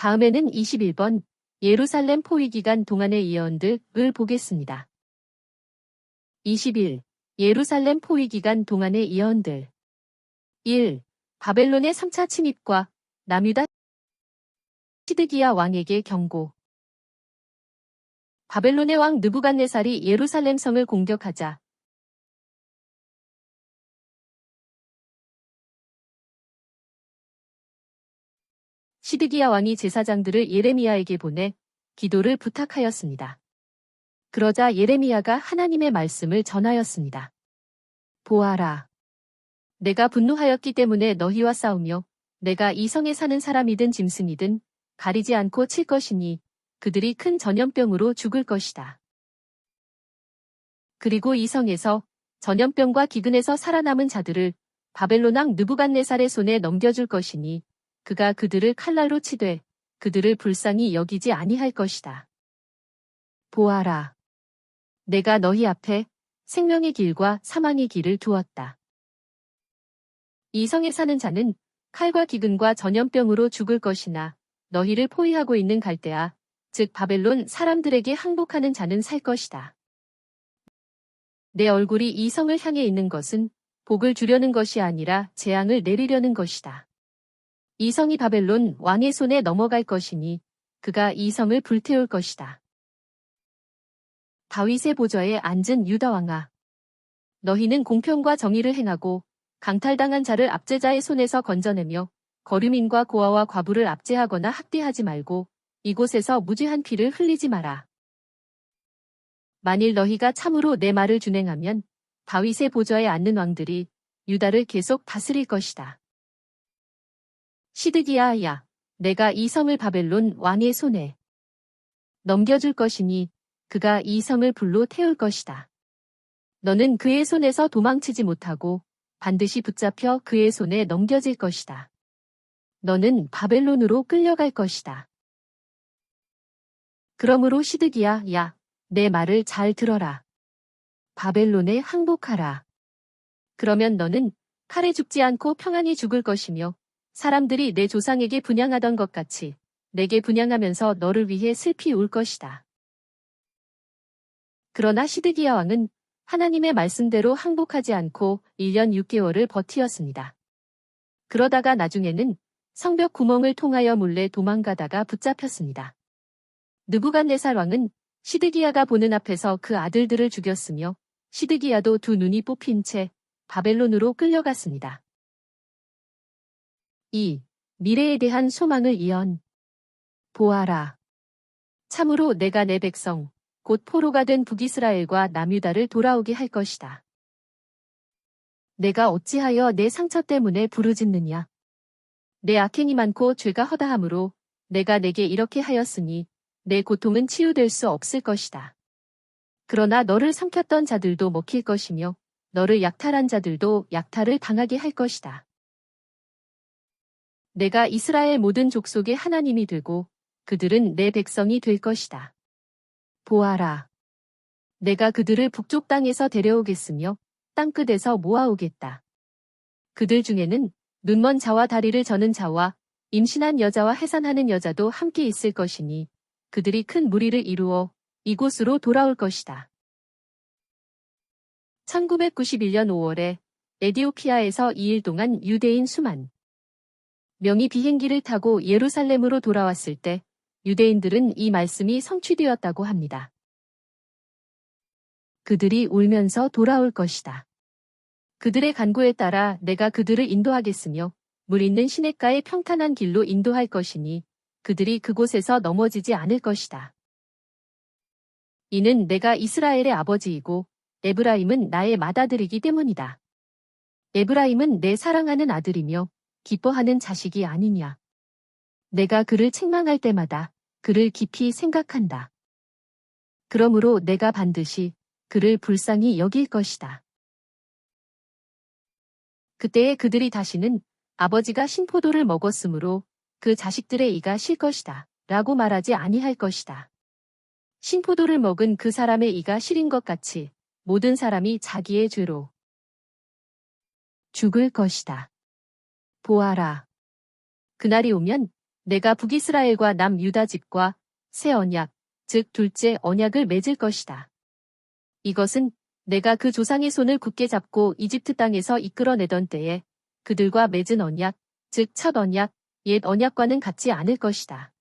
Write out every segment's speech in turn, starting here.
다음에는 21번 예루살렘 포위 기간 동안의 예언들을 보겠습니다. 21. 예루살렘 포위 기간 동안의 예언들. 1. 바벨론의 3차 침입과 남유다 시드기야 왕에게 경고. 바벨론의 왕 느부갓네살이 예루살렘 성을 공격하자 시드기야 왕이 제사장들을 예레미야에게 보내 기도를 부탁하였습니다. 그러자 예레미야가 하나님의 말씀을 전하였습니다. 보아라. 내가 분노하였기 때문에 너희와 싸우며 내가 이 성에 사는 사람이든 짐승이든 가리지 않고 칠 것이니 그들이 큰 전염병으로 죽을 것이다. 그리고 이 성에서 전염병과 기근에서 살아남은 자들을 바벨론 왕 느부갓네살의 손에 넘겨줄 것이니 그가 그들을 칼날로 치되 그들을 불쌍히 여기지 아니할 것이다. 보아라. 내가 너희 앞에 생명의 길과 사망의 길을 두었다. 이 성에 사는 자는 칼과 기근과 전염병으로 죽을 것이나 너희를 포위하고 있는 갈대아, 즉 바벨론 사람들에게 항복하는 자는 살 것이다. 내 얼굴이 이 성을 향해 있는 것은 복을 주려는 것이 아니라 재앙을 내리려는 것이다. 이 성이 바벨론 왕의 손에 넘어갈 것이니 그가 이 성을 불태울 것이다. 다윗의 보좌에 앉은 유다 왕아. 너희는 공평과 정의를 행하고 강탈당한 자를 압제자의 손에서 건져내며 거류민과 고아와 과부를 압제하거나 학대하지 말고 이곳에서 무죄한 피를 흘리지 마라. 만일 너희가 참으로 내 말을 준행하면 다윗의 보좌에 앉는 왕들이 유다를 계속 다스릴 것이다. 시드기야야, 내가 이 성을 바벨론 왕의 손에 넘겨줄 것이니 그가 이 성을 불로 태울 것이다. 너는 그의 손에서 도망치지 못하고 반드시 붙잡혀 그의 손에 넘겨질 것이다. 너는 바벨론으로 끌려갈 것이다. 그러므로 시드기야야, 내 말을 잘 들어라. 바벨론에 항복하라. 그러면 너는 칼에 죽지 않고 평안히 죽을 것이며 사람들이 내 조상에게 분향하던 것 같이 내게 분향하면서 너를 위해 슬피 울 것이다. 그러나 시드기야 왕은 하나님의 말씀대로 항복하지 않고 1년 6개월을 버티었습니다. 그러다가 나중에는 성벽 구멍을 통하여 몰래 도망가다가 붙잡혔습니다. 느부갓네살 왕은 시드기야가 보는 앞에서 그 아들들을 죽였으며 시드기야도 두 눈이 뽑힌 채 바벨론으로 끌려갔습니다. 2. 미래에 대한 소망을 예언. 보아라. 참으로 내가 내 백성, 곧 포로가 된 북이스라엘과 남유다를 돌아오게 할 것이다. 내가 어찌하여 내 상처 때문에 부르짖느냐. 내 악행이 많고 죄가 허다하므로 내가 내게 이렇게 하였으니 내 고통은 치유될 수 없을 것이다. 그러나 너를 삼켰던 자들도 먹힐 것이며 너를 약탈한 자들도 약탈을 당하게 할 것이다. 내가 이스라엘 모든 족속의 하나님이 되고 그들은 내 백성이 될 것이다. 보아라. 내가 그들을 북쪽 땅에서 데려오겠으며 땅끝에서 모아오겠다. 그들 중에는 눈먼 자와 다리를 저는 자와 임신한 여자와 해산하는 여자도 함께 있을 것이니 그들이 큰 무리를 이루어 이곳으로 돌아올 것이다. 1991년 5월에 에디오피아에서 2일 동안 유대인 수만 명이 비행기를 타고 예루살렘으로 돌아왔을 때 유대인들은 이 말씀이 성취되었다고 합니다. 그들이 울면서 돌아올 것이다. 그들의 간구에 따라 내가 그들을 인도하겠으며 물 있는 시냇가의 평탄한 길로 인도할 것이니 그들이 그곳에서 넘어지지 않을 것이다. 이는 내가 이스라엘의 아버지이고 에브라임은 나의 맏아들이기 때문이다. 에브라임은 내 사랑하는 아들이며 기뻐하는 자식이 아니냐. 내가 그를 책망할 때마다 그를 깊이 생각한다. 그러므로 내가 반드시 그를 불쌍히 여길 것이다. 그때에 그들이 다시는 아버지가 신포도를 먹었으므로 그 자식들의 이가 실 것이다 라고 말하지 아니할 것이다. 신포도를 먹은 그 사람의 이가 실인 것 같이 모든 사람이 자기의 죄로 죽을 것이다. 보아라. 그날이 오면 내가 북이스라엘과 남유다 집과 새 언약, 즉 둘째 언약을 맺을 것이다. 이것은 내가 그 조상의 손을 굳게 잡고 이집트 땅에서 이끌어내던 때에 그들과 맺은 언약, 즉 첫 언약, 옛 언약과는 같지 않을 것이다.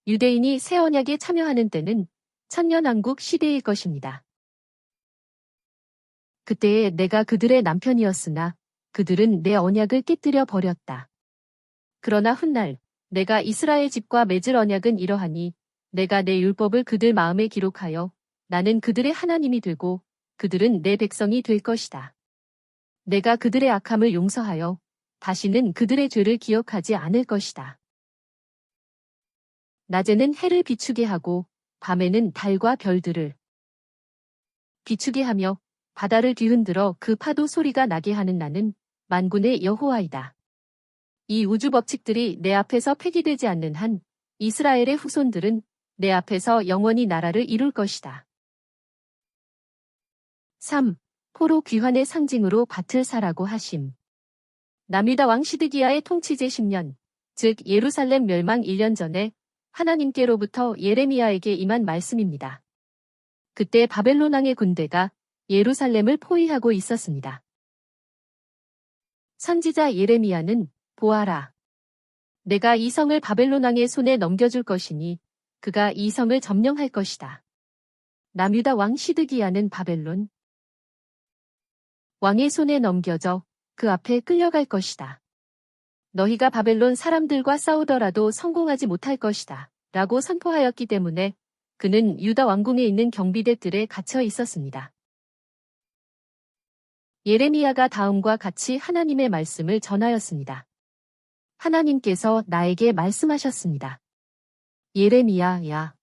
유대인이 새 언약에 참여하는 때는 천년왕국 시대일 것입니다. 그때에 내가 그들의 남편이었으나 그들은 내 언약을 깨뜨려 버렸다. 그러나 훗날 내가 이스라엘 집과 맺을 언약은 이러하니 내가 내 율법을 그들 마음에 기록하여 나는 그들의 하나님이 되고 그들은 내 백성이 될 것이다. 내가 그들의 악함을 용서하여 다시는 그들의 죄를 기억하지 않을 것이다. 낮에는 해를 비추게 하고 밤에는 달과 별들을 비추게 하며 바다를 뒤흔들어 그 파도 소리가 나게 하는 나는 만군의 여호와이다. 이 우주 법칙들이 내 앞에서 폐기되지 않는 한 이스라엘의 후손들은 내 앞에서 영원히 나라를 이룰 것이다. 3. 포로 귀환의 상징으로 밭을 사라고 하심. 남유다 왕 시드기야의 통치 제10년, 즉 예루살렘 멸망 1년 전에 하나님께로부터 예레미야에게 임한 말씀입니다. 그때 바벨론 왕의 군대가 예루살렘을 포위하고 있었습니다. 선지자 예레미야는 보아라. 내가 이 성을 바벨론 왕의 손에 넘겨줄 것이니 그가 이 성을 점령할 것이다. 남유다 왕 시드기야는 바벨론 왕의 손에 넘겨져 그 앞에 끌려갈 것이다. 너희가 바벨론 사람들과 싸우더라도 성공하지 못할 것이다. 라고 선포하였기 때문에 그는 유다 왕궁에 있는 경비대들에 갇혀 있었습니다. 예레미야가 다음과 같이 하나님의 말씀을 전하였습니다. 하나님께서 나에게 말씀하셨습니다. 예레미야야,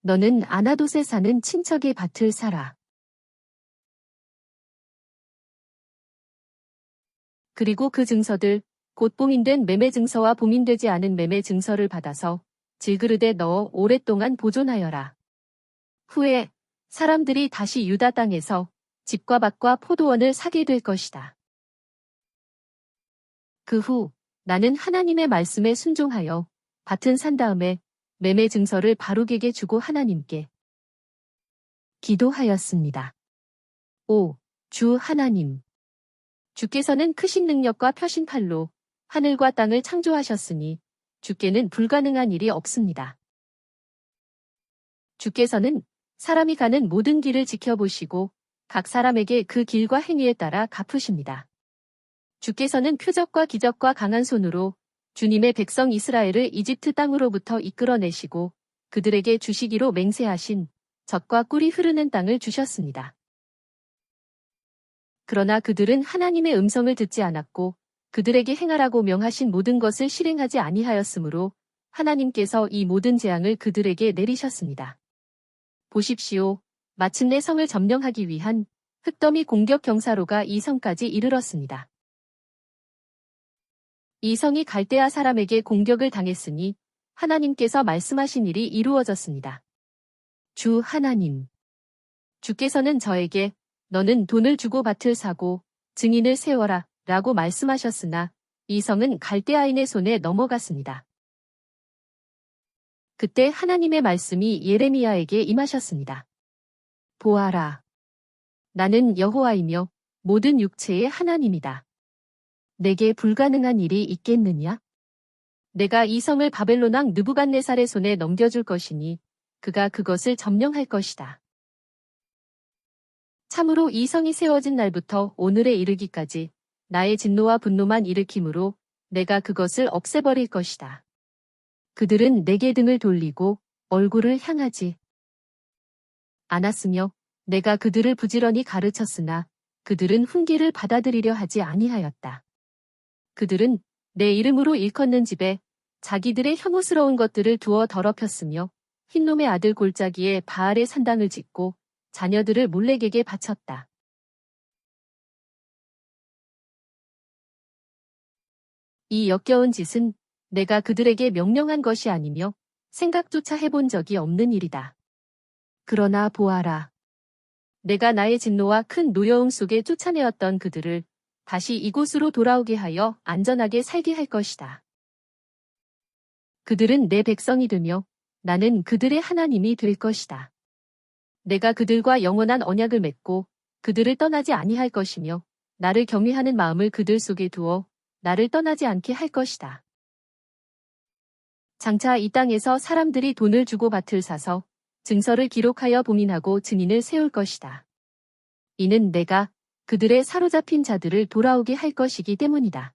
너는 아나돗에 사는 친척의 밭을 사라. 그리고 그 증서들, 곧 봉인된 매매 증서와 봉인되지 않은 매매 증서를 받아서 질그릇에 넣어 오랫동안 보존하여라. 후에 사람들이 다시 유다 땅에서 집과 밭과 포도원을 사게 될 것이다. 그 후 나는 하나님의 말씀에 순종하여 밭은 산 다음에 매매 증서를 바룩에게 주고 하나님께 기도하였습니다. 오, 주 하나님. 주께서는 크신 능력과 펴신 팔로 하늘과 땅을 창조하셨으니 주께는 불가능한 일이 없습니다. 주께서는 사람이 가는 모든 길을 지켜보시고 각 사람에게 그 길과 행위에 따라 갚으십니다. 주께서는 표적과 기적과 강한 손으로 주님의 백성 이스라엘을 이집트 땅으로부터 이끌어내시고 그들에게 주시기로 맹세하신 젖과 꿀이 흐르는 땅을 주셨습니다. 그러나 그들은 하나님의 음성을 듣지 않았고 그들에게 행하라고 명하신 모든 것을 실행하지 아니하였으므로 하나님께서 이 모든 재앙을 그들에게 내리셨습니다. 보십시오. 마침내 성을 점령하기 위한 흙더미 공격 경사로가 이 성까지 이르렀습니다. 이 성이 갈대아 사람에게 공격을 당했으니 하나님께서 말씀하신 일이 이루어졌습니다. 주 하나님. 주께서는 저에게 너는 돈을 주고 밭을 사고 증인을 세워라 라고 말씀하셨으나 이 성은 갈대아인의 손에 넘어갔습니다. 그때 하나님의 말씀이 예레미야에게 임하셨습니다. 보아라. 나는 여호와이며 모든 육체의 하나님이다. 내게 불가능한 일이 있겠느냐? 내가 이 성을 바벨론 왕 느부갓네살의 손에 넘겨줄 것이니 그가 그것을 점령할 것이다. 참으로 이 성이 세워진 날부터 오늘에 이르기까지 나의 진노와 분노만 일으키므로 내가 그것을 없애버릴 것이다. 그들은 내게 등을 돌리고 얼굴을 향하지 않았으며 내가 그들을 부지런히 가르쳤으나 그들은 훈계를 받아들이려 하지 아니하였다. 그들은 내 이름으로 일컫는 집에 자기들의 혐오스러운 것들을 두어 더럽혔으며 흰놈의 아들 골짜기에 바알의 산당을 짓고 자녀들을 몰렉에게 바쳤다. 이 역겨운 짓은 내가 그들에게 명령한 것이 아니며 생각조차 해본 적이 없는 일이다. 그러나 보아라. 내가 나의 진노와 큰 노여움 속에 쫓아내었던 그들을 다시 이곳으로 돌아오게 하여 안전하게 살게 할 것이다. 그들은 내 백성이 되며 나는 그들의 하나님이 될 것이다. 내가 그들과 영원한 언약을 맺고 그들을 떠나지 아니할 것이며 나를 경외하는 마음을 그들 속에 두어 나를 떠나지 않게 할 것이다. 장차 이 땅에서 사람들이 돈을 주고 밭을 사서 증서를 기록하여 봉인하고 증인을 세울 것이다. 이는 내가 그들의 사로잡힌 자들을 돌아오게 할 것이기 때문이다.